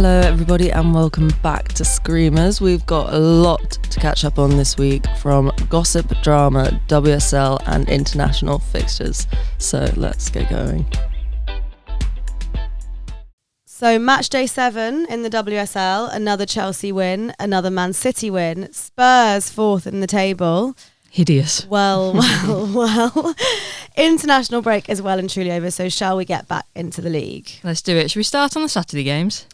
Hello everybody and welcome back to Screamers. We've got a lot to catch up on this week from gossip, drama, WSL and international fixtures. So let's get going. So match day 7 in the WSL, another Chelsea win, another Man City win, Spurs 4th in the table. Hideous. Well. International break is well and truly over, so shall we get back into the league? Let's do it. Should we start on the Saturday games?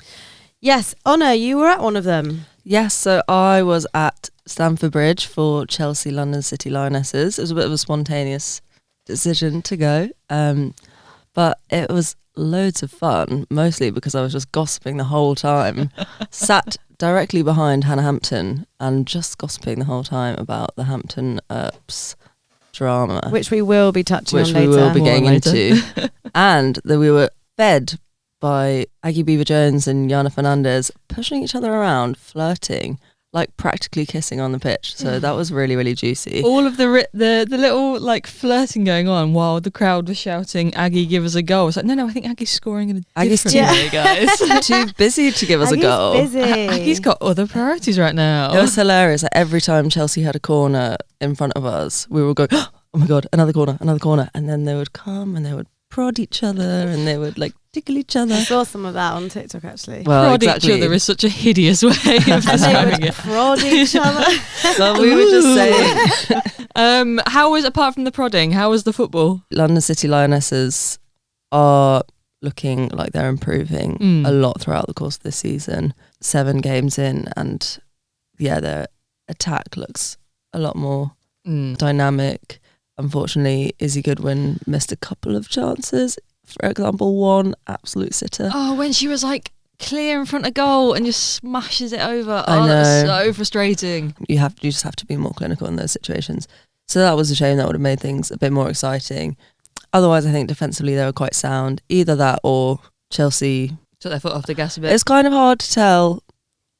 Yes, Honor, you were at one of them. Yes, so I was at Stamford Bridge for Chelsea London City Lionesses. It was a bit of a spontaneous decision to go, but it was loads of fun, mostly because I was just gossiping the whole time. Sat directly behind Hannah Hampton and just gossiping the whole time about the Hampton Earps drama. Which we will be touching on later. Which we will be getting into. And that we were fed by Aggie Beaver-Jones and Yana Fernandez pushing each other around, flirting, like practically kissing on the pitch. So that was really, really juicy. All of the little like flirting going on while the crowd was shouting, Aggie, give us a goal. It's like, no, I think Aggie's scoring in a different way, guys. Too busy to give us Aggie's a goal. Busy. Aggie's got other priorities right now. It was hilarious. Like, every time Chelsea had a corner in front of us, we would go, oh my God, another corner. And then they would come and they would prod each other and they would like tickle each other. I saw some of that on TikTok actually. Well, prod exactly. each other is such a hideous way of describing it. Prod each other. Well, we were just saying. How was, apart from the prodding, how was the football? London City Lionesses are looking like they're improving a lot throughout the course of this season. 7 games in and yeah, their attack looks a lot more dynamic. Unfortunately, Izzy Goodwin missed a couple of chances. For example, one absolute sitter. Oh, when she was like clear in front of goal and just smashes it over. I know. That was so just You just have to be more clinical in those situations. So that was a shame. That would have made things a bit more exciting. Otherwise, I think defensively they were quite sound. Either that or Chelsea took their foot off the gas a bit. It's kind of hard to tell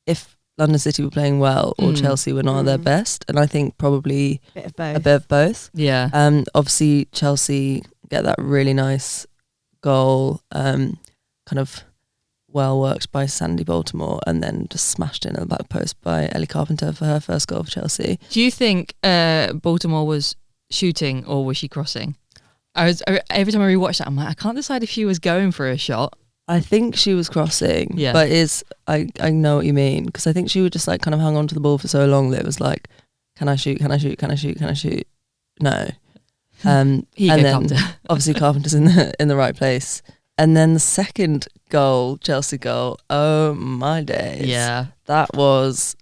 if London City were playing well or Chelsea were not at their best, and I think probably a bit of both. Yeah. Obviously Chelsea get that really nice goal, kind of well worked by Sandy Baltimore, and then just smashed in at the back post by Ellie Carpenter for her first goal for Chelsea. Do you think Baltimore was shooting or was she crossing? Every time I rewatched that, I'm like, I can't decide if she was going for a shot. I think she was crossing, but I know what you mean, because I think she would just like kind of hung on to the ball for so long that it was like, can I shoot? No. And then obviously Carpenter's in the right place. And then the second goal, Chelsea goal, oh my days. Yeah. That was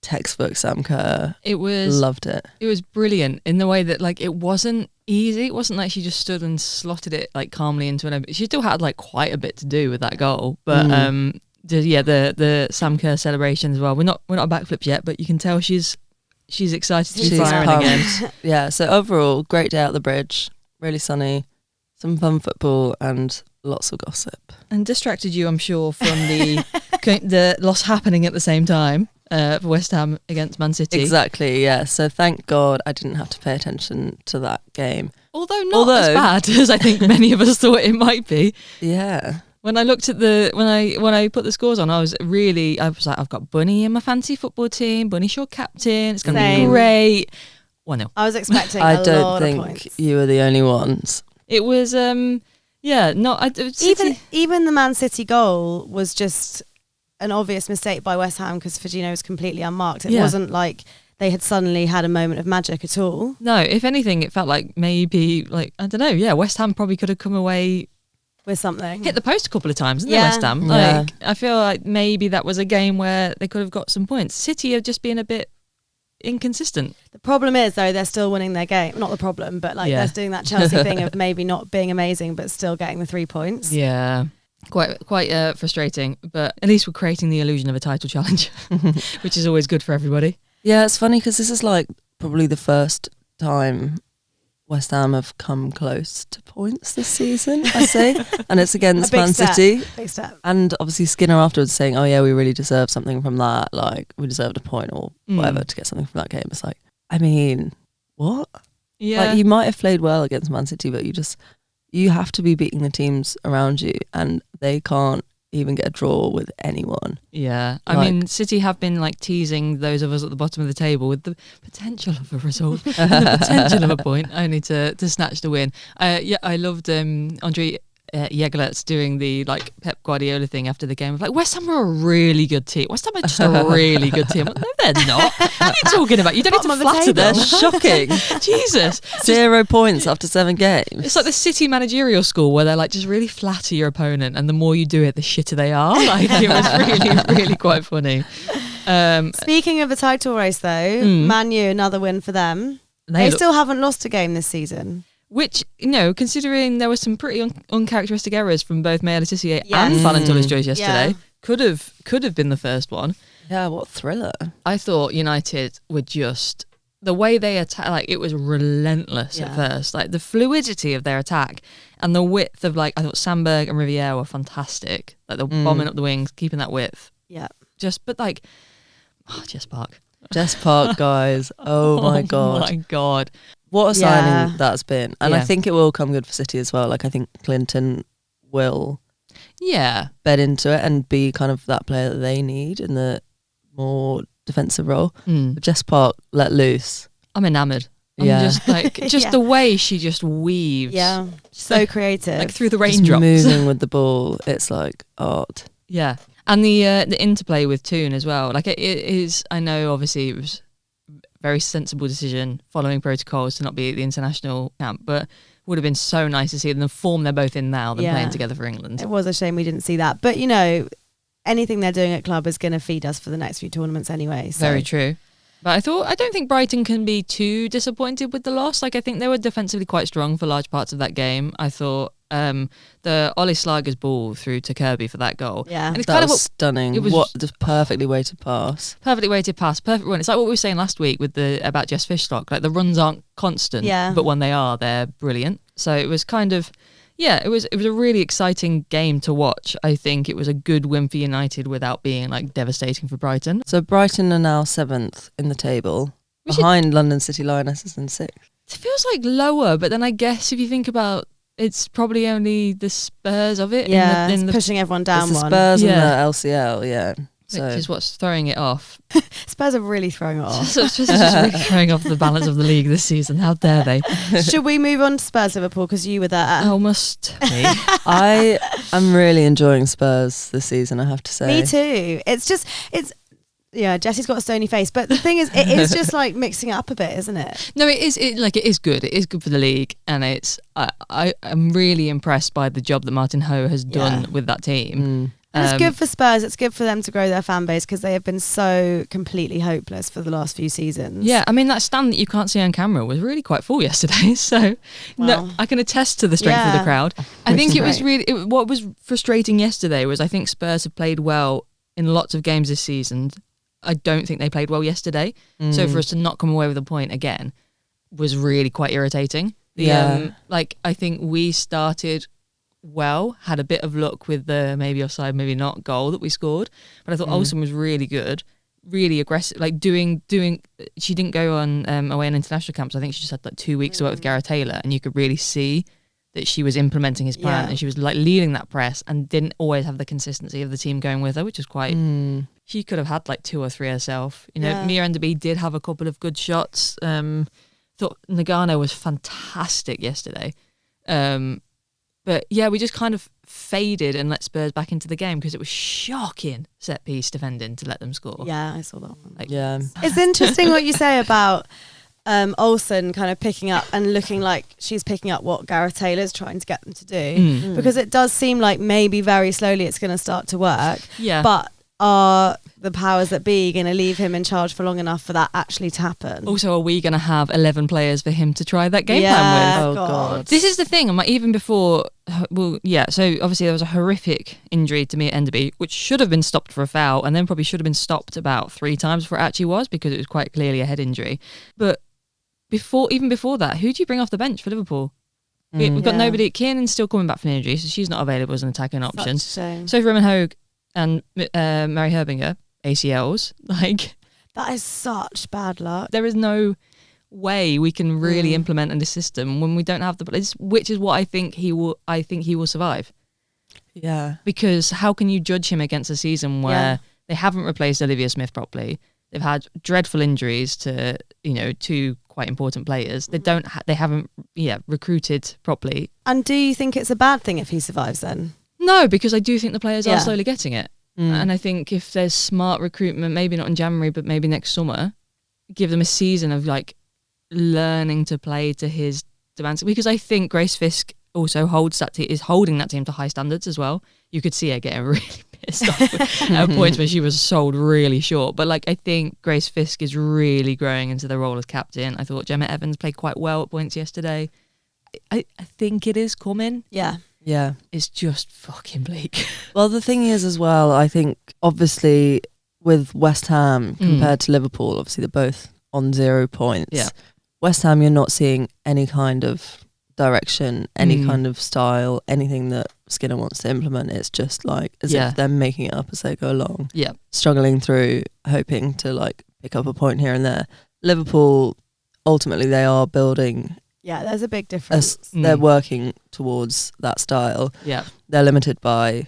textbook Sam Kerr. Loved it. It was brilliant in the way that like it wasn't easy. It wasn't like she just stood and slotted it like calmly into an open. She still had like quite a bit to do with that goal. But the Sam Kerr celebration as well. We're not a backflip yet, but you can tell she's excited to be firing again. Yeah, so overall, great day out the bridge. Really sunny, some fun football and lots of gossip. And distracted you, I'm sure, from the loss happening at the same time. For West Ham against Man City. Exactly, yeah. So thank God I didn't have to pay attention to that game. Although not as bad as I think many of us thought it might be. Yeah. When I looked at when I put the scores on, I was like, I've got Bunny in my fantasy football team. Bunny's your captain. It's going to be great. 1-0. I was expecting I a don't lot think of points. you were the only ones. It was, even the Man City goal was just an obvious mistake by West Ham because Fajino was completely unmarked. It wasn't like they had suddenly had a moment of magic at all. No, if anything, it felt like maybe, like, I don't know, yeah, West Ham probably could have come away with something. Hit the post a couple of times, didn't they, West Ham? Like, I feel like maybe that was a game where they could have got some points. City have just been a bit inconsistent. The problem is, though, they're still winning their game. Not the problem, but like they're doing that Chelsea thing of maybe not being amazing, but still getting the 3 points. Yeah. Quite frustrating, but at least we're creating the illusion of a title challenge, which is always good for everybody. Yeah, it's funny because this is like probably the first time West Ham have come close to points this season, I say, and it's against Man City. Big step. And obviously Skinner afterwards saying, oh yeah, we really deserved something from that, like we deserved a point or whatever to get something from that game. It's like, I mean, what? Yeah. Like, you might have played well against Man City, but you have to be beating the teams around you, and they can't even get a draw with anyone. Yeah, I mean, City have been like teasing those of us at the bottom of the table with the potential of a result and the potential of a point, only to snatch the win. I loved Andre Yegelert's doing the like Pep Guardiola thing after the game of like, West Ham are a really good team. West Ham are just a really good team. Like, no, they're not. What are you talking about? You don't need to flatter them. They're shocking. Jesus. 0 points after 7 games. It's like the City managerial school where they're like, just really flatter your opponent, and the more you do it, the shitter they are. Like, it was really quite funny. Speaking of the title race though, Man U, another win for them. They still haven't lost a game this season. Which, considering there were some pretty uncharacteristic errors from both Mayor Letitia and Fallon Tullis-Joyce yesterday, could have been the first one. Yeah, what thriller. I thought United were just, the way they attacked, like, it was relentless at first. Like, the fluidity of their attack and the width of, like, I thought Sandberg and Riviere were fantastic. Like, the bombing up the wings, keeping that width. Yeah. But like, Jess Park. Jess Park, guys. Oh my God. Oh my God. What a signing that's been. And I Yeah. think it will come good for City as well. Like, I think Clinton will bed into it and be kind of that player that they need in the more defensive role. But Jess Park let loose. I'm enamoured. I'm just like, the way she just weaves. Yeah. So creative. Like through the Just raindrops. moving with the ball. It's like art. Yeah. And the interplay with Toon as well. Like, it is, I know obviously it was very sensible decision following protocols to not be at the international camp, but would have been so nice to see them, the form they're both in now, them playing together for England. It was a shame we didn't see that, but anything they're doing at club is going to feed us for the next few tournaments anyway. So. Very true. But I don't think Brighton can be too disappointed with the loss. Like, I think they were defensively quite strong for large parts of that game. I thought the Ollie Slager's ball through to Kirby for that goal. Yeah, and it's that kind was of stunning. it was just perfectly weighted pass. Perfectly weighted pass, perfect run. It's like what we were saying last week with about Jess Fishlock. Like, the runs aren't constant, but when they are, they're brilliant. So it was kind of, it was a really exciting game to watch. I think it was a good win for United without being like devastating for Brighton. So Brighton are now 7th in the table, behind London City Lionesses in 6th. It feels like lower, but then I guess if you think about, it's probably only the Spurs of it. Yeah, it's pushing everyone down. It's the Spurs and the LCL, which is what's throwing it off. Spurs are really throwing it off. Spurs are just really throwing off the balance of the league this season. How dare they? Should we move on to Spurs Liverpool, because you were there? Oh, must we? I am really enjoying Spurs this season, I have to say. Me too. Jessie's got a stony face, but the thing is, it is just like mixing it up a bit, isn't it? No, it is. It is good. It is good for the league, and it's. I'm really impressed by the job that Martin Ho has done with that team. And it's good for Spurs. It's good for them to grow their fan base, because they have been so completely hopeless for the last few seasons. Yeah, I mean, that stand that you can't see on camera was really quite full yesterday. So, no, I can attest to the strength of the crowd. I think it was really. What was frustrating yesterday was I think Spurs have played well in lots of games this season. I don't think they played well yesterday. So for us to not come away with a point again was really quite irritating. I think we started well, had a bit of luck with the maybe offside, maybe not goal that we scored. But I thought Olsen was really good, really aggressive, like doing. She didn't go on away in international camps. I think she just had like 2 weeks to work with Gareth Taylor, and you could really see that she was implementing his plan and she was like leading that press and didn't always have the consistency of the team going with her, which is quite. She could have had like 2 or 3 herself. Mia Enderby did have a couple of good shots. Thought Nagano was fantastic yesterday. But yeah, we just kind of faded and let Spurs back into the game because it was shocking set piece defending to let them score. Yeah, I saw that one. It's interesting what you say about Olsen kind of picking up and looking like she's picking up what Gareth Taylor's trying to get them to do, because it does seem like maybe very slowly it's going to start to work. Yeah. But are the powers that be going to leave him in charge for long enough for that actually to happen? Also, are we going to have 11 players for him to try that game plan with? Oh, God. This is the thing. I'm like, even before, so obviously there was a horrific injury to Mia Enderby, which should have been stopped for a foul and then probably should have been stopped about 3 times before it actually was, because it was quite clearly a head injury. But even before that, who do you bring off the bench for Liverpool? We've got nobody. Kiernan's still coming back from injury, so she's not available as an attacking option. Sophie Roman-Hogue and Mary Herbinger, ACLs, like, that is such bad luck. There is no way we can really implement in this system when we don't have the players, which is what I think he will survive. Yeah. Because how can you judge him against a season where they haven't replaced Olivia Smith properly? They've had dreadful injuries to, two quite important players. They haven't recruited properly. And do you think it's a bad thing if he survives then? No, because I do think the players are slowly getting it. Mm. And I think if there's smart recruitment, maybe not in January, but maybe next summer, give them a season of like learning to play to his demands. Because I think Grace Fisk also is holding that team to high standards as well. You could see her getting really pissed off at points where she was sold really short. But like, I think Grace Fisk is really growing into the role as captain. I thought Gemma Evans played quite well at points yesterday. I think it is coming. Yeah. Yeah. It's just fucking bleak. Well, the thing is as well, I think obviously with West Ham compared to Liverpool, obviously they're both on 0 points. Yeah. West Ham, you're not seeing any kind of direction, any kind of style, anything that Skinner wants to implement. It's just like as if they're making it up as they go along. Yeah. Struggling through, hoping to like pick up a point here and there. Liverpool, ultimately they are building. Yeah, there's a big difference. They're working towards that style. Yeah. They're limited by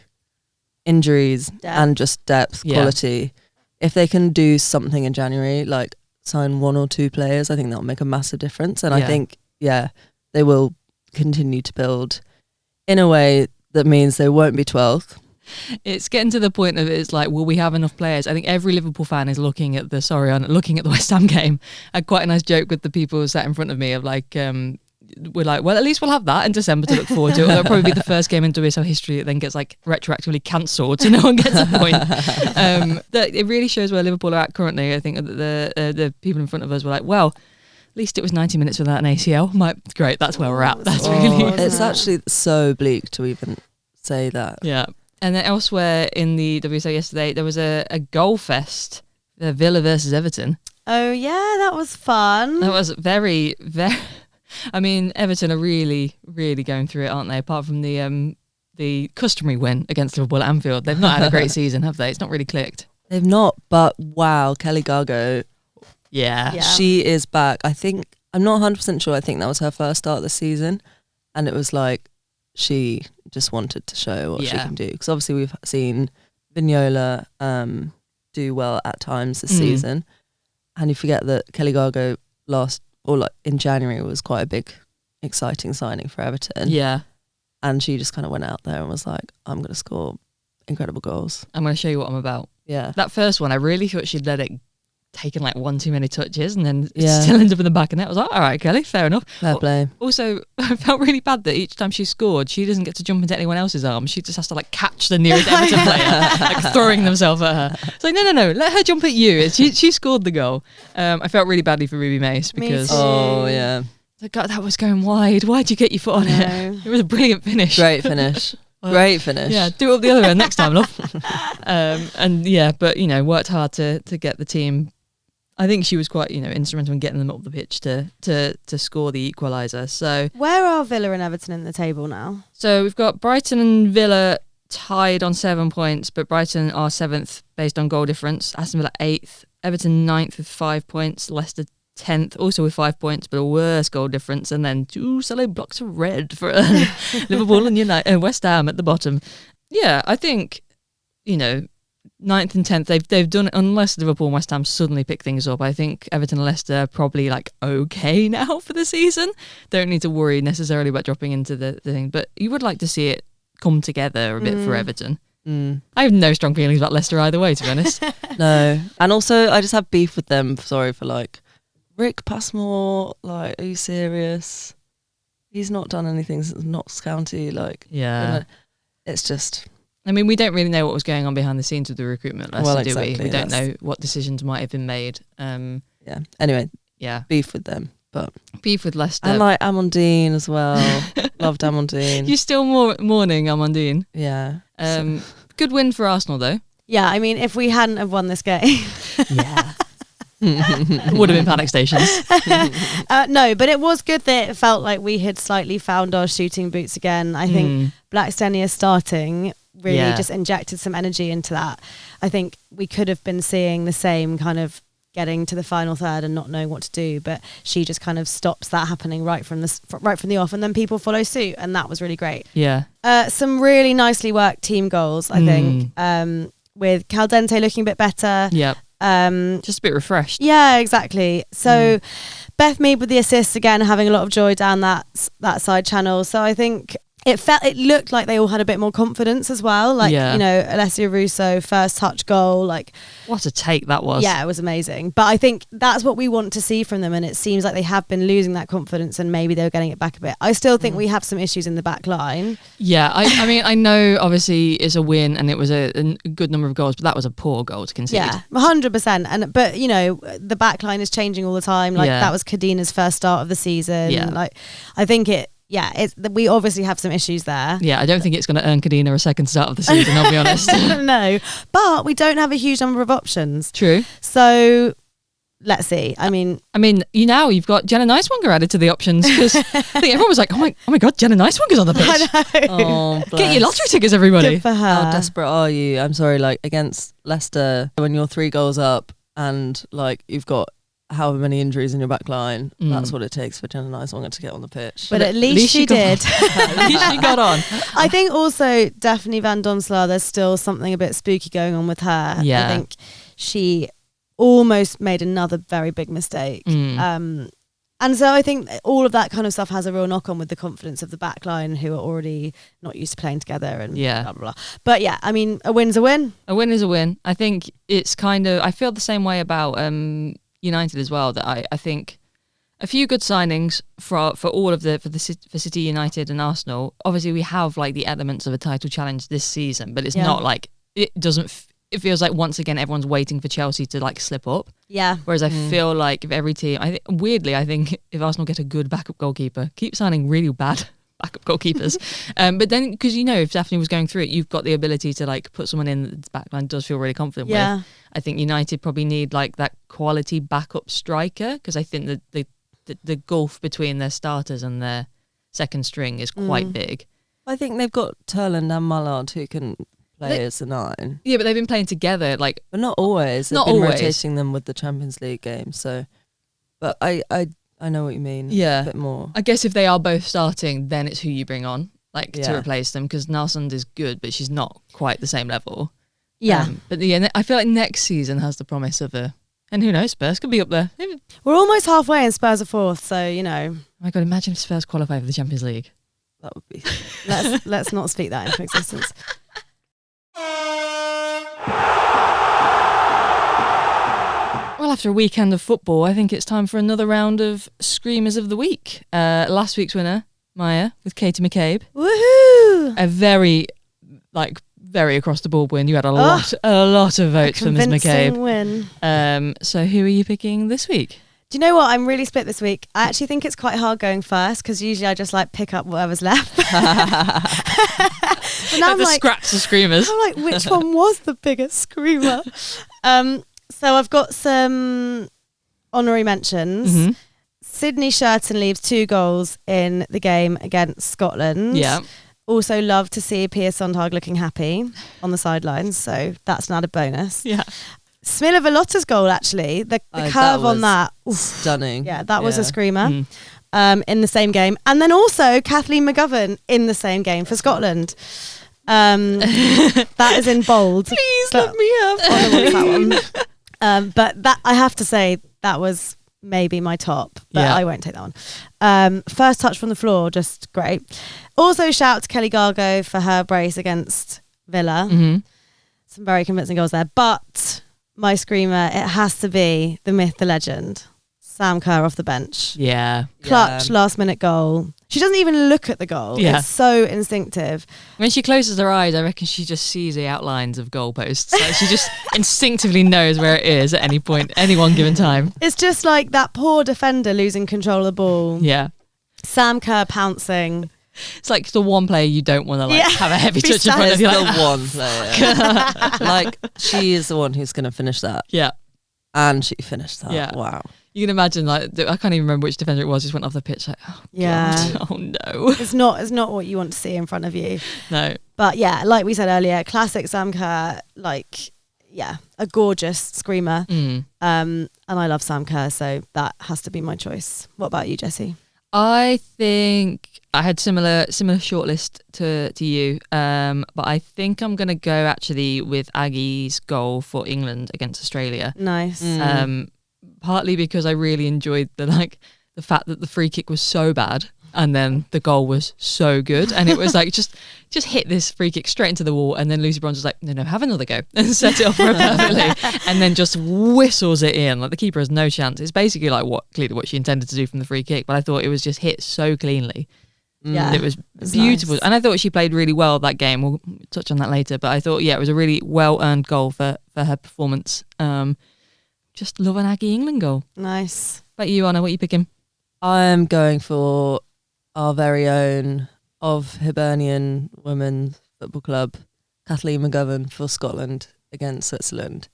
injuries and just depth, quality. If they can do something in January, like sign 1 or 2 players, I think that'll make a massive difference. And I think, they will continue to build in a way that means they won't be 12th. It's getting to the point of it's like, will we have enough players? I think every Liverpool fan is looking at the West Ham game. I had quite a nice joke with the people sat in front of me of like, we're like, well, at least we'll have that in December to look forward to. It'll probably be the first game in WSL history that then gets like retroactively cancelled, so no one gets a point. It really shows where Liverpool are at currently. I think the people in front of us were like, well, at least it was 90 minutes without an ACL. Great, that's where we're at. That's really... It's actually so bleak to even say that. Yeah. And then elsewhere in the WSL yesterday, there was a goal fest, Villa versus Everton. Oh, yeah, that was fun. That was very, very... I mean, Everton are really, really going through it, aren't they? Apart from the customary win against Liverpool at Anfield. They've not had a great season, have they? It's not really clicked. They've not, but wow, Kelly Gargo... Yeah. She is back. I'm not 100% sure. I think that was her first start of the season. And it was like she just wanted to show what she can do. Because obviously we've seen Vignola do well at times this season. And you forget that Kelly Gargo in January was quite a big, exciting signing for Everton. Yeah. And she just kind of went out there and was like, I'm going to score incredible goals. I'm going to show you what I'm about. Yeah. That first one, I really thought she'd let it taken like 1 too many touches and then still ended up in the back of the net. I was like, all right, Kelly, fair enough. Fair play. Also, I felt really bad that each time she scored, she doesn't get to jump into anyone else's arms. She just has to like catch the nearest Everton player, like throwing themselves at her. It's like, no, let her jump at you. She scored the goal. I felt really badly for Ruby Mace because... Oh, yeah. God, that was going wide. Why'd you get your foot on it? It was a brilliant finish. Great finish. Great finish. Yeah, do it up the other end next time, love. But, worked hard to get the team. I think she was quite, instrumental in getting them up the pitch to score the equaliser. So where are Villa and Everton in the table now? So we've got Brighton and Villa tied on 7 points, but Brighton are 7th based on goal difference. Aston Villa 8th, Everton 9th with 5 points, Leicester 10th also with 5 points, but a worse goal difference, and then 2 solid blocks of red for Liverpool and West Ham at the bottom. Yeah, I think 9th and 10th, they've done, unless Liverpool and West Ham suddenly pick things up. I think Everton and Leicester are probably like okay now for the season. Don't need to worry necessarily about dropping into the thing, but you would like to see it come together a bit for Everton. I have no strong feelings about Leicester either way, to be honest. No. And also, I just have beef with them, for like, Rick Passmore, like, are you serious? He's not done anything since Notts County, like... Yeah. It's just... I mean, we don't really know what was going on behind the scenes with the recruitment, do we? We don't know what decisions might have been made. Yeah. Anyway, beef with them, but beef with Leicester. And like Amandine as well. Loved Amandine. You're still mourning Amandine. Yeah. Good win for Arsenal, though. Yeah, I mean, if we hadn't have won this game, would have been panic stations. No, but it was good that it felt like we had slightly found our shooting boots again. I think Black Stenia starting really just injected some energy into that. I think we could have been seeing the same kind of getting to the final third and not knowing what to do, but she just kind of stops that happening right from the off, and then people follow suit, and that was really great. Yeah. Some really nicely worked team goals, I think, with Caldente looking a bit better. Yep. Just a bit refreshed. Yeah, exactly. So Beth Mead with the assists again, having a lot of joy down that side channel. So I think it looked like they all had a bit more confidence as well. Like, you know, Alessia Russo, first touch goal, like what a take that was. Yeah, it was amazing. But I think that's what we want to see from them, and it seems like they have been losing that confidence, and maybe they were getting it back a bit. I still think we have some issues in the back line. Yeah, I mean, I know obviously it's a win and it was a good number of goals, but that was a poor goal to concede. Yeah, 100%. But you know, the back line is changing all the time. Like that was Kadina's first start of the season. Yeah. Like I think we obviously have some issues there. Yeah, I don't think it's going to earn Kadina a second start of the season, I'll be honest. No, but we don't have a huge number of options. True. So let's see. I mean, you've got Jenna Nicewonger added to the options, because I think everyone was like, oh my God, Jenna Nicewanger's on the pitch. I know. Oh, bless. Get your lottery tickets, everybody. Good for her. How desperate are you? I'm sorry, like against Leicester, when you're 3 goals up and like you've got however many injuries in your back line, that's what it takes for Jenna Nicewonger to get on the pitch. But at least she did. At least she got on. I think also Daphne Van Donselaar, there's still something a bit spooky going on with her. Yeah. I think she almost made another very big mistake. And so I think all of that kind of stuff has a real knock on with the confidence of the back line, who are already not used to playing together and blah, blah, blah. But yeah, I mean, a win's a win. A win is a win. I think it's kind of, I feel the same way about United as well, that I think a few good signings for all of for City, United and Arsenal. Obviously we have like the elements of a title challenge this season, but it's not like it feels like once again everyone's waiting for Chelsea to like slip up. Yeah. Whereas I feel like if every team, I think if Arsenal get a good backup goalkeeper, keep signing really bad backup goalkeepers, but then because if Daphne was going through it, you've got the ability to like put someone in the back line does feel really confident with. I think United probably need like that quality backup striker, because I think that the gulf between their starters and their second string is quite big. I think they've got Turland and Mallard who can play as a 9. Yeah, but they've been playing together, like, but not always. They've been rotating them with the Champions League games. So, but I know what you mean. Yeah, a bit more. I guess if they are both starting, then it's who you bring on, like to replace them, because Nalsund is good, but she's not quite the same level. Yeah, but yeah, I feel like next season has the promise of and who knows, Spurs could be up there. We're almost halfway and Spurs are 4th, so Oh my God, imagine if Spurs qualify for the Champions League. That would be. let's not speak that into existence. Well, after a weekend of football, I think it's time for another round of Screamers of the Week. Last week's winner, Maya, with Katie McCabe. Woohoo! A very across the board win. You had a lot of votes for Ms. McCabe. Win. So who are you picking this week? Do you know what? I'm really split this week. I actually think it's quite hard going first, because usually I just like pick up whatever's left. But now I'm the like, scraps of Screamers. I'm like, which one was the biggest screamer? So I've got some honorary mentions. Sydney Shurton leaves 2 goals in the game against Scotland. Yeah. Also love to see Pia Sondhag looking happy on the sidelines, so that's an added bonus. Yeah. Smilla Velotta's goal, actually, the curve on that. Oof. Stunning. Yeah, that was a screamer in the same game. And then also Kathleen McGovern in the same game for Scotland. That is in bold. Please let me have that one. But that, I have to say, that was maybe my top, but I won't take that one. First touch from the floor, just great. Also shout out to Kelly Gargo for her brace against Villa. Some very convincing goals there. But my screamer, it has to be the myth, the legend, Sam Kerr off the bench. Yeah. Clutch, last minute goal. She doesn't even look at the goal. Yeah. It's so instinctive. When she closes her eyes, I reckon she just sees the outlines of goalposts. Like she just instinctively knows where it is at any point, any one given time. It's just like that poor defender losing control of the ball. Yeah. Sam Kerr pouncing. It's like the one player you don't want to have a heavy touch in front of you. Like, the one player. Like, she is the one who's going to finish that. Yeah. And she finished that. Yeah. Wow. You can imagine, like, I can't even remember which defender it was, just went off the pitch like, oh, God. Oh, no. It's not what you want to see in front of you. No. But yeah, like we said earlier, classic Sam Kerr, like, a gorgeous screamer. Mm. And I love Sam Kerr, so that has to be my choice. What about you, Jessie? I think I had similar shortlist to you, but I think I'm gonna go actually with Aggie's goal for England against Australia. Nice. Partly because I really enjoyed the fact that the free kick was so bad and then the goal was so good, and it was like just hit this free kick straight into the wall, and then Lucy Bronze was like, no, have another go, and set it up for her perfectly, and then just whistles it in. Like the keeper has no chance. It's basically like clearly what she intended to do from the free kick, but I thought it was just hit so cleanly. Yeah, it was beautiful. Nice. And I thought she played really well that game. We'll touch on that later, but I thought it was a really well earned goal for her performance. Just love an Aggie England goal. Nice. But you, Anna, what are you picking? I'm going for our very own of Hibernian Women's Football Club, Kathleen McGovern for Scotland against Switzerland.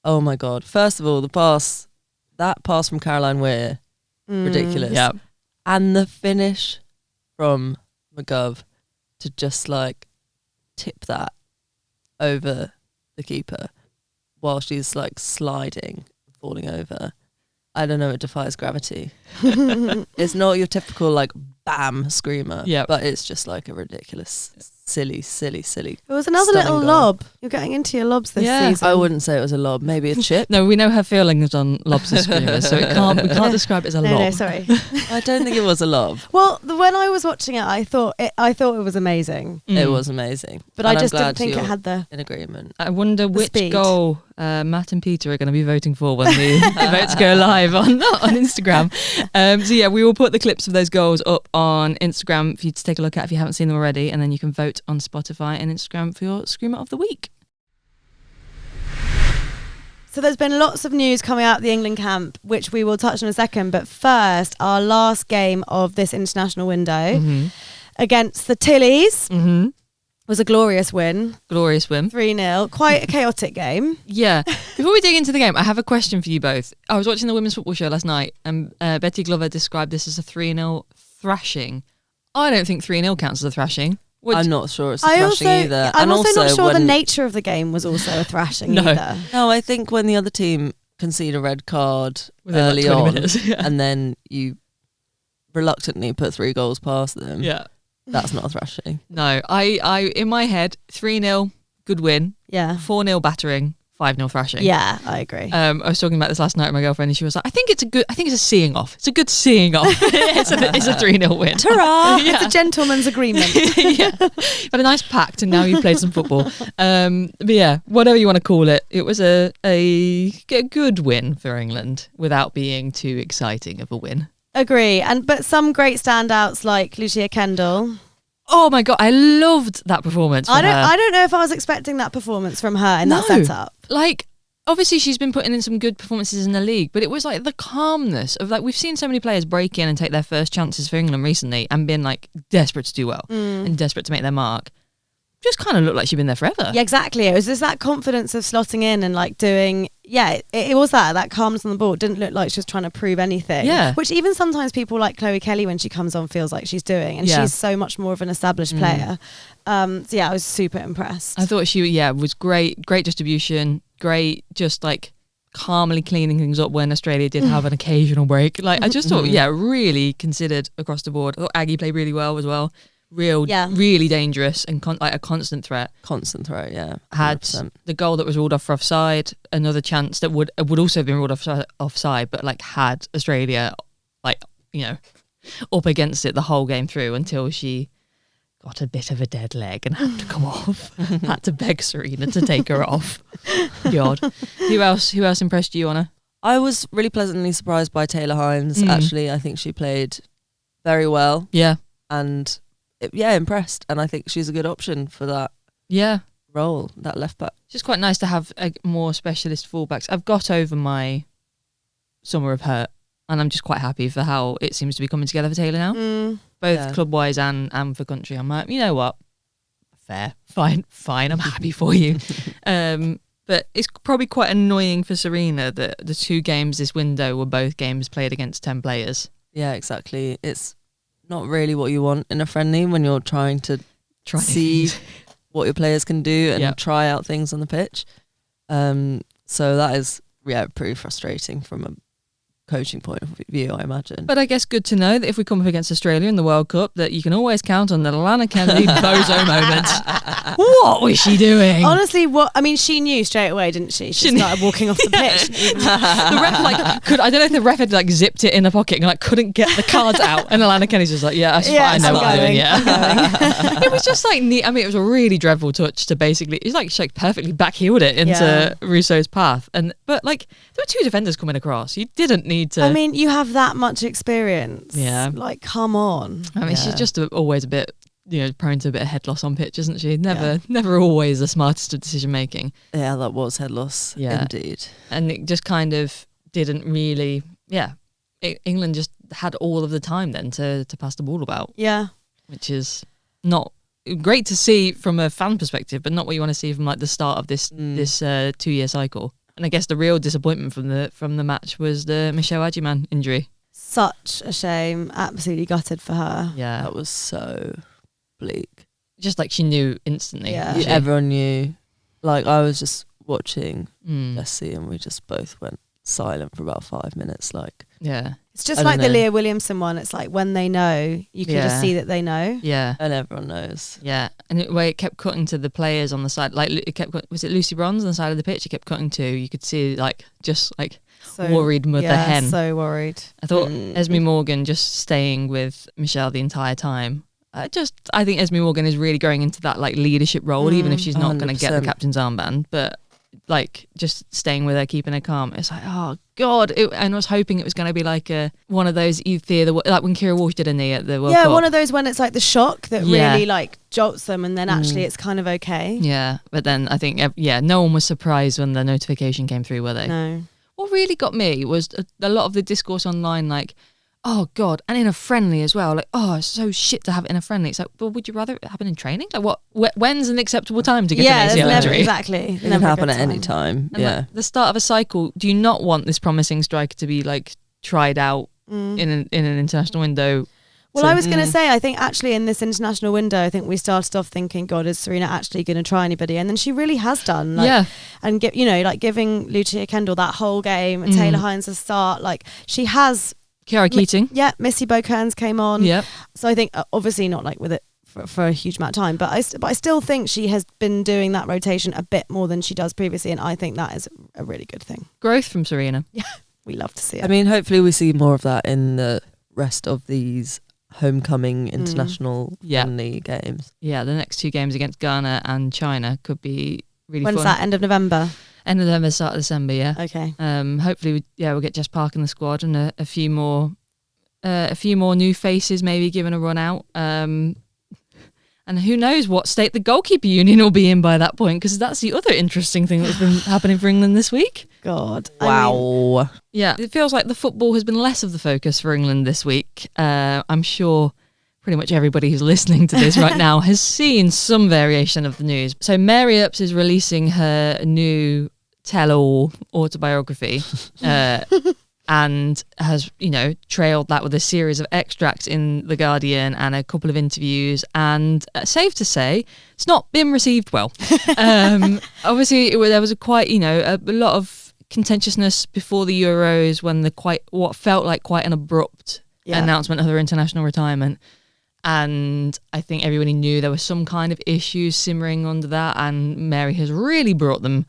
Oh my God. First of all, that pass from Caroline Weir, ridiculous. Yeah. And the finish from McGov to just like tip that over the keeper while she's like sliding, falling over. I don't know, it defies gravity. It's not your typical like bam screamer, but it's just like a ridiculous, silly. It was another little goal. lob. You're getting into your lobs this season. I wouldn't say it was a lob, maybe a chip. No, we know her feelings on lobs and screamers, so we can't describe it as a lob. No, sorry. I don't think it was a lob. Well, when I was watching it, I thought it was amazing. It was amazing. But I just didn't think it had the in agreement. I wonder which speed. goal Matt and Peter are going to be voting for when the votes go live on Instagram. So we will put the clips of those goals up on Instagram for you to take a look at if you haven't seen them already, and then you can vote on Spotify and Instagram for your Screamer of the Week. So there's been lots of news coming out of the England camp, which we will touch on in a second. But first, our last game of this international window against the Tillies was a glorious win. Glorious win. 3-0. Quite a chaotic game. Yeah. Before we dig into the game, I have a question for you both. I was watching the Women's Football Show last night, and Betty Glover described this as a 3-0 thrashing. I don't think 3-0 counts as a thrashing. I'm not sure it's a thrashing either. I'm also not sure the nature of the game was also a thrashing either. No, I think when the other team concede a red card within early like 20 on, minutes, and then you reluctantly put 3 goals past them, that's not a thrashing. No, I in my head, 3-0, good win. Yeah. 4-0 battering, 5-0 thrashing. Yeah, I agree. I was talking about this last night with my girlfriend, and she was like, I think it's a seeing off. It's a good seeing off. it's a 3-0 win. Ta-ra! It's a gentleman's agreement. But a nice pact, and now you've played some football. But yeah, whatever you want to call it, it was a good win for England without being too exciting of a win. Agree. But some great standouts like Lucia Kendall. Oh my God, I loved that performance from her. I don't know if I was expecting that performance from her in that setup. Like, obviously she's been putting in some good performances in the league, but it was like the calmness of like, we've seen so many players break in and take their first chances for England recently and been like desperate to do well and desperate to make their mark. Just kind of looked like she'd been there forever. Yeah, exactly. It was just that confidence of slotting in and like doing, it was that calmness on the ball. It didn't look like she was trying to prove anything. Yeah. Which even sometimes people like Chloe Kelly, when she comes on, feels like she's doing. And she's so much more of an established player. I was super impressed. I thought she was great distribution, great just like calmly cleaning things up when Australia did have an occasional break. Like I just thought, really considered across the board. I thought Aggie played really well as well. Really dangerous and like a constant threat. Constant threat, yeah. 100%. Had the goal that was ruled off for offside, another chance that would also have been ruled offside, but like had Australia up against it the whole game through until she got a bit of a dead leg and had to come off. Had to beg Sarina to take her off. God. Who else impressed you, Anna? I was really pleasantly surprised by Taylor Hines, actually. I think she played very well. Yeah. And impressed, and I think she's a good option for that role, that left back. It's just quite nice to have more specialist fullbacks. I've got over my summer of hurt, and I'm just quite happy for how it seems to be coming together for Taylor now, both club-wise and for country. I'm like, you know what, fair, fine, I'm happy for you. But it's probably quite annoying for Sarina that the 2 games this window were both games played against 10 players. Yeah, exactly. It's not really what you want in a friendly when you're trying to see what your players can do and try out things on the pitch. So that is pretty frustrating from a coaching point of view, I imagine. But I guess good to know that if we come up against Australia in the World Cup, that you can always count on the Lana Kennedy bozo moment. What was she doing? Honestly, she knew straight away, didn't she? She started walking off the pitch. The ref I don't know if the ref had zipped it in the pocket and couldn't get the cards out, and Alana Kennedy's just I know what I'm doing. It was just neat. It was a really dreadful touch to basically. It's she perfectly backheeled it into Russo's path, but there were two defenders coming across. You didn't need to. You have that much experience. Yeah. Come on. She's just always a bit, prone to a bit of head loss on pitch, isn't she? Never always the smartest of decision making. Yeah, that was head loss. Yeah. Indeed. And it just kind of didn't really, England just had all of the time then to pass the ball about. Yeah. Which is not great to see from a fan perspective, but not what you want to see from the start of this 2-year cycle. And I guess the real disappointment from the match was the Michelle Adjiman injury. Such a shame. Absolutely gutted for her. Yeah. That was so bleak. Just she knew instantly. Yeah. Everyone knew. I was just watching Jessie and we just both went silent for about 5 minutes. Yeah. It's just like the Leah Williamson one. It's when they know, you can just see that they know. Yeah. And everyone knows. Yeah. And it kept cutting to the players on the side. Was it Lucy Bronze on the side of the pitch? It kept cutting to. You could see so worried mother hen. So worried. I thought Esme Morgan just staying with Michelle the entire time. I think Esme Morgan is really growing into that leadership role, even if she's not going to get the captain's armband. But just staying with her, keeping her calm. It's oh God. And I was hoping it was going to be one of those you fear when Kira Walsh did a knee at the World Cup. Yeah, one of those when it's the shock that really jolts them, and then actually it's kind of okay. Yeah, but then I think no one was surprised when the notification came through, were they? No. What really got me was a lot of the discourse online, oh God, and in a friendly as well. It's so shit to have it in a friendly. It's well, would you rather it happen in training? When's an acceptable time to get an ACL injury? Exactly. It can happen at any time. And the start of a cycle, do you not want this promising striker to be tried out in an international window? Well, I was going to say, I think actually in this international window, I think we started off thinking, God, is Sarina actually going to try anybody? And then she really has done. And giving Lucia Kendall that whole game, and Taylor Hines a start, she has. Kiara Keating. Missy Beaucairns came on. Yeah. So I think obviously not with it for a huge amount of time, but I still think she has been doing that rotation a bit more than she does previously, and I think that is a really good thing. Growth from Sarina. Yeah, we love to see it. Hopefully we see more of that in the rest of these homecoming international friendly games. Yeah, the next two games against Ghana and China could be really fun. When's that? End of November? End of November, start of December, yeah. Okay. Hopefully, we'll get Jess Park in the squad and a few more new faces maybe given a run out. And who knows what state the goalkeeper union will be in by that point, because that's the other interesting thing that's been happening for England this week. God. Wow. It feels like the football has been less of the focus for England this week. I'm sure pretty much everybody who's listening to this right now has seen some variation of the news. So Mary Earps is releasing her new tell-all autobiography and has, trailed that with a series of extracts in The Guardian and a couple of interviews. And safe to say, it's not been received well. Obviously, there was a lot of contentiousness before the Euros when what felt like quite an abrupt announcement of her international retirement. And I think everybody knew there was some kind of issues simmering under that, and Mary has really brought them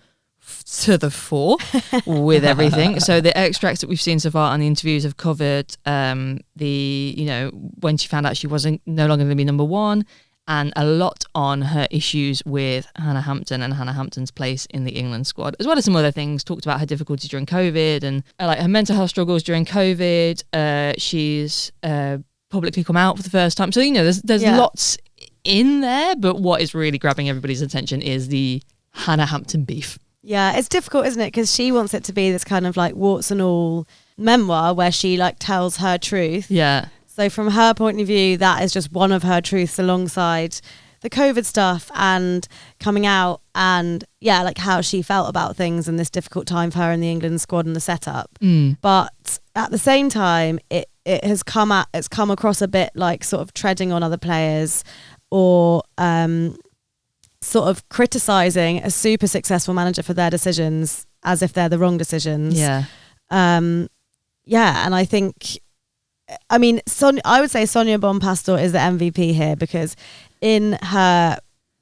to the fore with everything. So the extracts that we've seen so far and the interviews have covered when she found out she wasn't no longer going to be number one, and a lot on her issues with Hannah Hampton and Hannah Hampton's place in the England squad, as well as some other things. Talked about her difficulties during COVID and her mental health struggles during COVID. She's publicly come out for the first time. So, there's lots in there, but what is really grabbing everybody's attention is the Hannah Hampton beef. Yeah, it's difficult, isn't it? Because she wants it to be this kind of warts and all memoir where she tells her truth. Yeah. So from her point of view, that is just one of her truths alongside the COVID stuff and coming out and how she felt about things in this difficult time for her in the England squad and the setup. But at the same time, it's come across a bit sort of treading on other players or sort of criticising a super successful manager for their decisions as if they're the wrong decisions. Yeah. And I think, I mean, I would say Sonia Bonpastor is the MVP here, because in her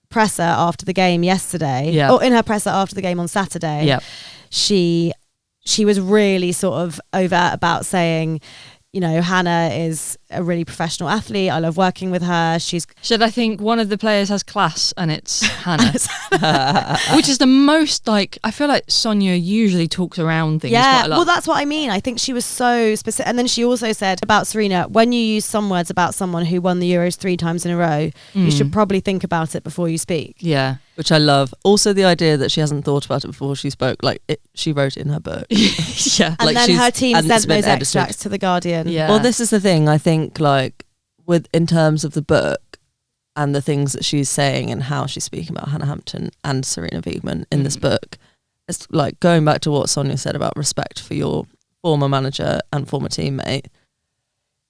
presser after the game yesterday, or in her presser after the game on Saturday, she was really sort of overt about saying, you know, Hannah is a really professional athlete. I love working with her. I think one of the players has class, and it's Hannah, which is the most, like, I feel like Sonia usually talks around things quite a lot. Well, that's what I mean. I think she was so specific. And then she also said about Sarina, when you use some words about someone who won the Euros 3 times in a row, you should probably think about it before you speak. Yeah. Which I love. Also the idea that she hasn't thought about it before she spoke. Like, she wrote it in her book. Yeah. And like, then her team sent those edited. extracts to The Guardian. Yeah. Well, this is the thing. I think, like, in terms of the book and the things that she's saying and how she's speaking about Hannah Hampton and Sarina Wiegman in this book, it's like going back to what Sonia said about respect for your former manager and former teammate.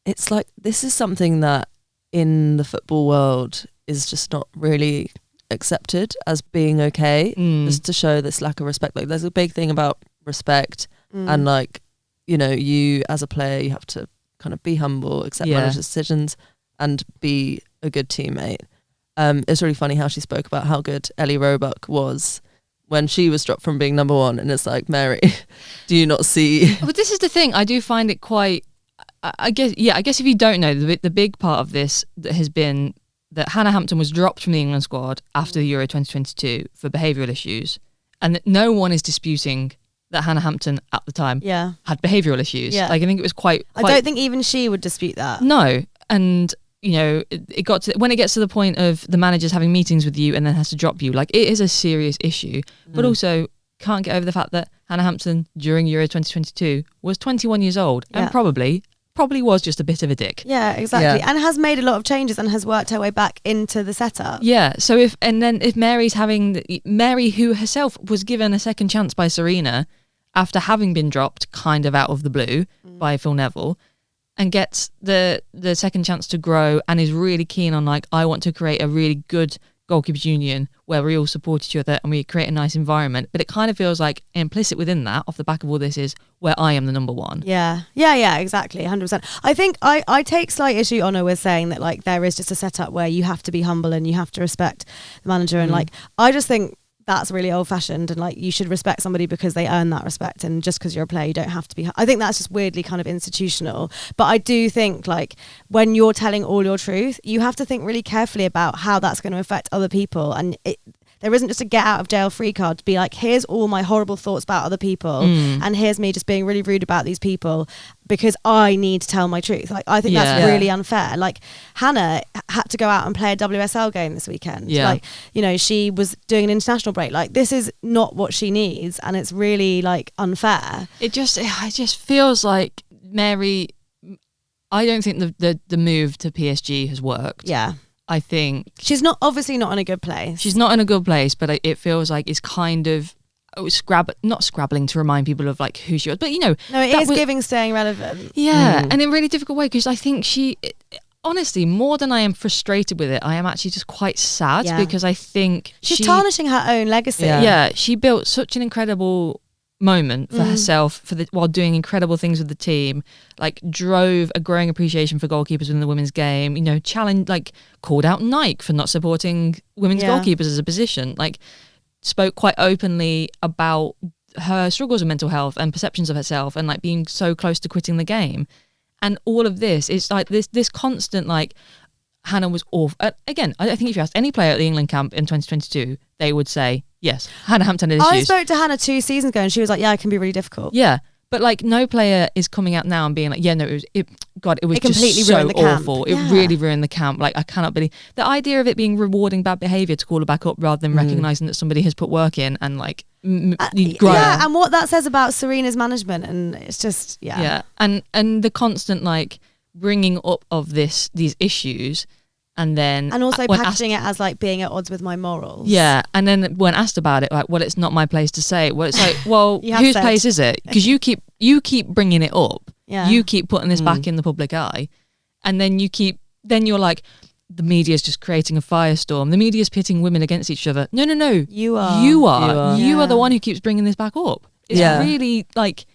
It's like, this is something that in the football world is just not really accepted as being okay, just to show this lack of respect. Like, there's a big thing about respect, and, like, you know, you as a player, you have to kind of be humble, accept manager's decisions, and be a good teammate. It's really funny how she spoke about how good Ellie Roebuck was when she was dropped from being number one, and it's like, Mary, do you not see? But this is the thing. I do find it quite. I guess if you don't know, the big part of this that has been that Hannah Hampton was dropped from the England squad after the Euro 2022 for behavioural issues, and that no one is disputing that Hannah Hampton at the time had behavioural issues. Like, I think it was quite. I don't think even she would dispute that. No, and you know, it got to when it gets to the point of the managers having meetings with you and then has to drop you. Like, it is a serious issue, but also can't get over the fact that Hannah Hampton during Euro 2022 was 21 years old and probably was just a bit of a dick. Yeah, exactly. And has made a lot of changes and has worked her way back into the setup. Yeah. So if Mary, who herself was given a second chance by Sarina after having been dropped kind of out of the blue by Phil Neville, and gets the second chance to grow and is really keen on, like, I want to create a really good goalkeepers union where we all support each other and we create a nice environment, but it kind of feels like implicit within that, off the back of all this, is where I am the number one. Yeah, exactly, 100%. I think I take slight issue, Honor, with saying that, like, there is just a setup where you have to be humble and you have to respect the manager, and, like, I just think that's really old-fashioned, and, like, you should respect somebody because they earn that respect, and just because you're a player you don't have to be. I think that's just weirdly kind of institutional, but I do think, like, when you're telling all your truth, you have to think really carefully about how that's going to affect other people, and there isn't just a get out of jail free card to be like, here's all my horrible thoughts about other people, and here's me just being really rude about these people because I need to tell my truth. Like, I think that's really unfair. Like, Hannah had to go out and play a WSL game this weekend. Like, you know, she was doing an international break. Like, this is not what she needs, and it's really, like, unfair. It just feels like Mary. I don't think the move to PSG has worked. Yeah. I think she's obviously not in a good place. She's not in a good place, but it feels like it's kind of not scrabbling to remind people of, like, who she was, but, you know, no, it is giving staying relevant. Yeah, and in a really difficult way, because I think honestly, more than I am frustrated with it, I am actually just quite sad because I think she's tarnishing her own legacy. Yeah, she built such an incredible moment for herself while doing incredible things with the team, like drove a growing appreciation for goalkeepers within the women's game, you know, called out Nike for not supporting women's goalkeepers as a position, like spoke quite openly about her struggles with mental health and perceptions of herself, and, like, being so close to quitting the game. And all of this, it's like this constant, like, Hannah was awful. Again, I think if you asked any player at the England camp in 2022, they would say, yes, Hannah Hampton had issues. I spoke to Hannah 2 seasons ago and she was like, yeah, it can be really difficult. Yeah, but, like, no player is coming out now and being like, yeah, no, it was completely just so ruined the camp. Awful. It really ruined the camp. Like, I cannot believe the idea of it being rewarding bad behaviour to call her back up rather than recognising that somebody has put work in and, like, yeah, and what that says about Sarina's management, and it's just and the constant, like, bringing up of these issues, and also packaging it as, like, being at odds with my morals. Yeah, and then when asked about it, like, well, it's not my place to say. Well, it's like, well, whose place is it? Because you keep bringing it up. Yeah. You keep putting this back in the public eye, and then you're like, the media's just creating a firestorm. The media's pitting women against each other. No. You are. You are the one who keeps bringing this back up. It's really like,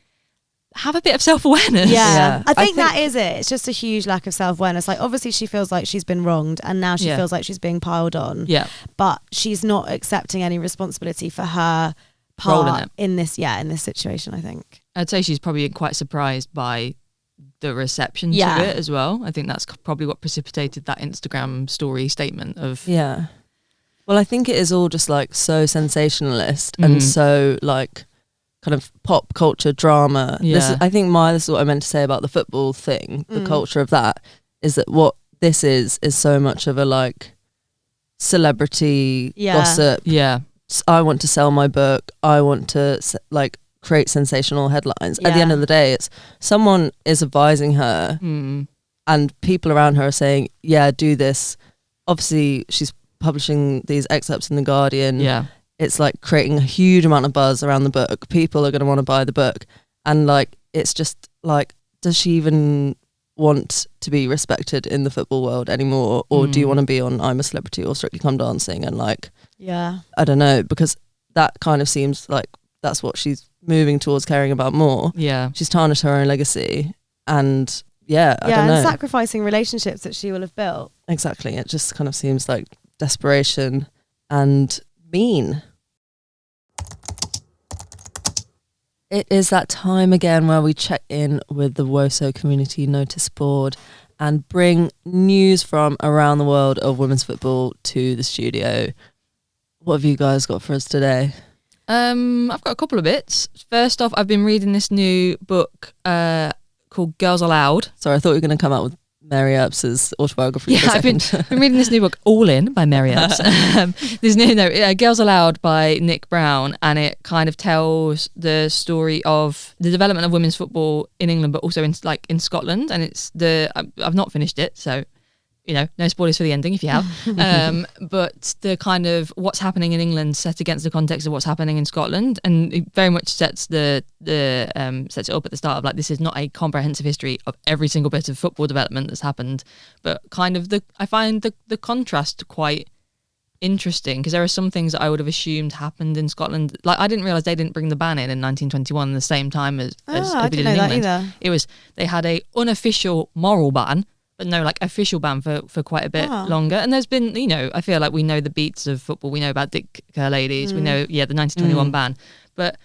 have a bit of self-awareness. Yeah. I think that is it. It's just a huge lack of self-awareness. Like, obviously she feels like she's been wronged and now she feels like she's being piled on. Yeah. But she's not accepting any responsibility for her part in this situation, I think. I'd say she's probably quite surprised by the reception to it as well. I think that's probably what precipitated that Instagram story statement of... Yeah. Well, I think it is all just like so sensationalist and so like kind of pop culture drama. Yeah. I think this is what I meant to say about the football thing, the culture of that, is that what this is so much of a like celebrity gossip. Yeah. I want to sell my book. I want to like create sensational headlines. At the end of the day, it's someone is advising her and people around her are saying, yeah, do this. Obviously, she's publishing these excerpts in The Guardian. Yeah. It's like creating a huge amount of buzz around the book. People are going to want to buy the book. And like, it's just like, does she even want to be respected in the football world anymore? Or do you want to be on I'm a Celebrity or Strictly Come Dancing? And like, I don't know, because that kind of seems like that's what she's moving towards caring about more. Yeah. She's tarnished her own legacy. And I don't know. And sacrificing relationships that she will have built. Exactly. It just kind of seems like desperation and mean. It is that time again where we check in with the Woso Community Noticeboard and bring news from around the world of women's football to the studio. What have you guys got for us today? I've got a couple of bits. First off, I've been reading this new book called Girls Aloud. Sorry, I thought you were going to come out with Mary Earps' autobiography. Yeah, I've been reading this new book, All In, by Mary Earps. Girls Aloud by Nick Brown, and it kind of tells the story of the development of women's football in England, but also in Scotland. And I've not finished it, so no spoilers for the ending if you have. But the kind of what's happening in England set against the context of what's happening in Scotland, and it very much sets sets it up at the start of like, this is not a comprehensive history of every single bit of football development that's happened, but kind of I find the contrast quite interesting, because there are some things that I would have assumed happened in Scotland. Like, I didn't realise they didn't bring the ban in 1921 the same time as I they didn't did in know that England. either. They had a unofficial moral ban, but no, like, official ban for quite a bit longer. And there's been, I feel like we know the beats of football. We know about Dick Kerr ladies. We know, the 1921 ban. But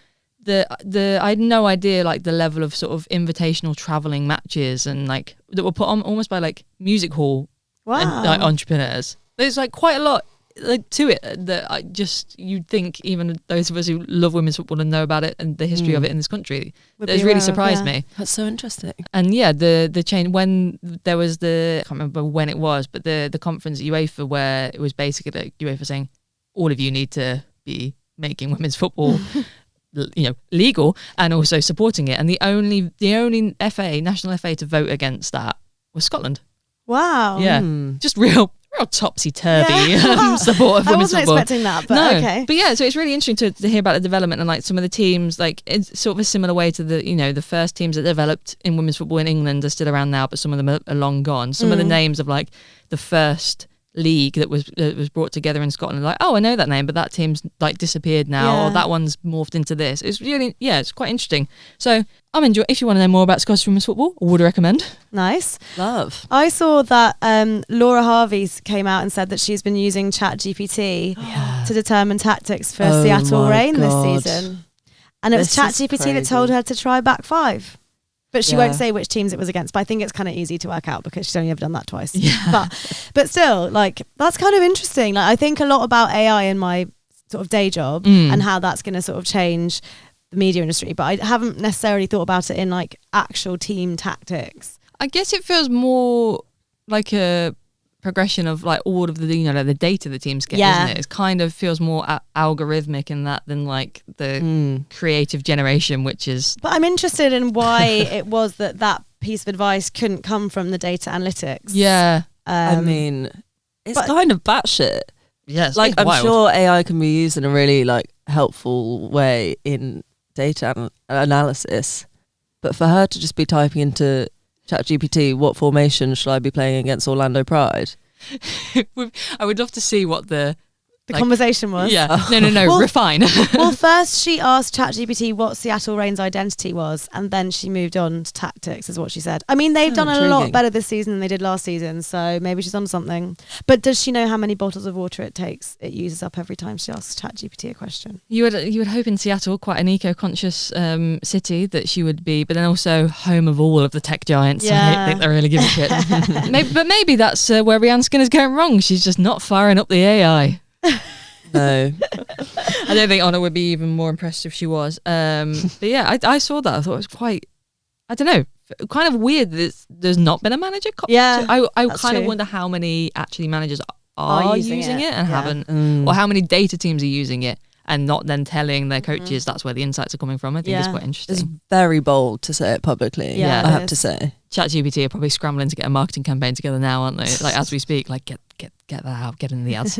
I had no idea, like, the level of sort of invitational travelling matches and, like, that were put on almost by, like, music hall entrepreneurs. There's, like, quite a lot like to it that you'd think even those of us who love women's football and know about it and the history of it in this country, has really surprised me. That's so interesting. And the change when there was I can't remember when it was, but the conference at UEFA where it was basically like UEFA saying all of you need to be making women's football legal and also supporting it, and the only national FA to vote against that was Scotland. Wow. Yeah. Just real topsy-turvy support of women's football. I wasn't expecting that, but okay. But yeah, so it's really interesting to hear about the development and like some of the teams, like it's sort of a similar way to the first teams that developed in women's football in England are still around now, but some of them are long gone. Some of the names of like the first league that was brought together in Scotland, like, oh, I know that name, but that team's like disappeared now, or that one's morphed into this. It's really, it's quite interesting. So I'm enjoying. If you want to know more about Scottish women's football, I would recommend. Nice. Love. I saw that Laura Harvey's came out and said that she's been using ChatGPT to determine tactics for Seattle Reign this season, and it was ChatGPT that told her to try back five. But she won't say which teams it was against. But I think it's kind of easy to work out because she's only ever done that twice. Yeah. But still, like, that's kind of interesting. Like, I think a lot about AI in my sort of day job and how that's going to sort of change the media industry. But I haven't necessarily thought about it in like actual team tactics. I guess it feels more like a progression of like all of the the data the teams get, isn't it? It kind of feels more algorithmic in that than like the creative generation, which is. But I'm interested in why it was that piece of advice couldn't come from the data analytics. Yeah, I mean, it's kind of batshit. Yes, like I'm wild. sure AI can be used in a really like helpful way in data analysis, but for her to just be typing into ChatGPT, what formation should I be playing against Orlando Pride? I would love to see what the conversation was. Yeah. No. Well, refine. Well, first she asked ChatGPT what Seattle Reign's identity was, and then she moved on to tactics, is what she said. I mean, they've done a lot better this season than they did last season, so maybe she's on something. But does she know how many bottles of water it uses up every time she asks ChatGPT a question? You would hope in Seattle, quite an eco-conscious city, that she would be, but then also home of all of the tech giants. Yeah. I don't think they really give a shit. maybe that's where Rianne Skinner's going wrong. She's just not firing up the AI. No. I don't think Anna would be even more impressed if she was. But yeah, I saw that. I thought it was quite, I don't know, kind of weird that there's not been a manager. Yeah, I kind of wonder how many actually managers are using it and haven't, or how many data teams are using it and not then telling their coaches that's where the insights are coming from. I think it's quite interesting. It's very bold to say it publicly. Yeah, I have to say. ChatGPT are probably scrambling to get a marketing campaign together now, aren't they? Like as we speak, like get that out, get in the ads.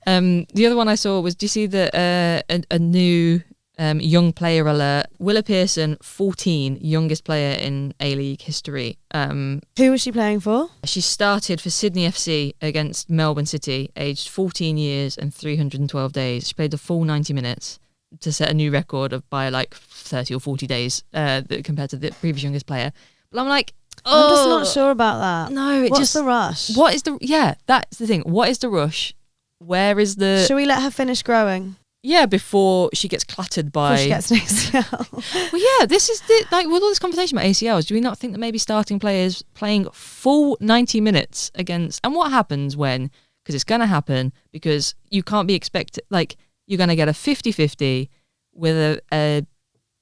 The other one I saw was, do you see that a new young player alert? Willa Pearson, 14, youngest player in A-League history. Who was she playing for? She started for Sydney FC against Melbourne City, aged 14 years and 312 days. She played the full 90 minutes to set a new record by like 30 or 40 days compared to the previous youngest player. But I'm like, I'm just not sure about that. No, what's the rush? That's the thing. What is the rush? Where is the... Should we let her finish growing? Yeah, before she gets clattered by... Before she gets an ACL. Well, yeah, this is like with all this conversation about ACLs, do we not think that maybe starting players playing full 90 minutes against... And what happens when... Because it's going to happen, because you can't be expected... Like, you're going to get a 50-50 with a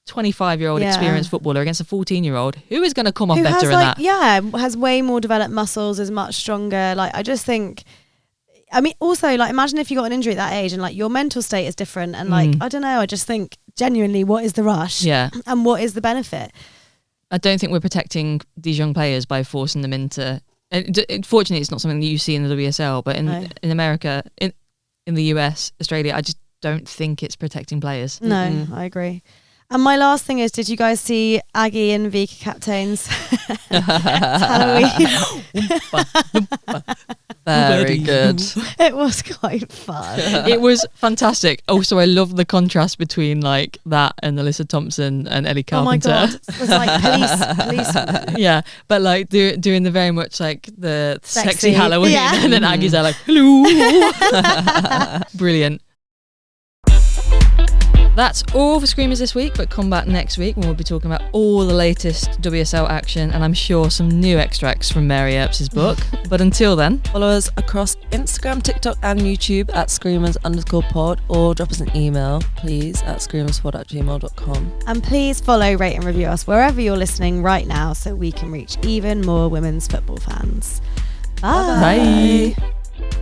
25-year-old experienced footballer against a 14-year-old who is going to come off better in that. Yeah, has way more developed muscles, is much stronger. Like, I just think... I mean, also, like, imagine if you got an injury at that age and, like, your mental state is different. And, like, I don't know, I just think, genuinely, what is the rush? Yeah. And what is the benefit? I don't think we're protecting these young players by forcing them into... Fortunately, it's not something that you see in the WSL, but in America, in the US, Australia, I just don't think it's protecting players. No, I agree. And my last thing is, did you guys see Aggie and Vika captains? Halloween. Very good. It was quite fun. It was fantastic. Also, I love the contrast between like that and Alyssa Thompson and Ellie Carpenter. Oh my God. It was like police. Yeah, but like doing the very much like the sexy Halloween, and then Aggie's are like, hello. Brilliant. That's all for Screamers this week, but come back next week when we'll be talking about all the latest WSL action and I'm sure some new extracts from Mary Earps' book. But until then, follow us across Instagram, TikTok and YouTube at screamers_pod, or drop us an email, please, at screamerspod@gmail.com. And please follow, rate and review us wherever you're listening right now so we can reach even more women's football fans. Bye. Bye.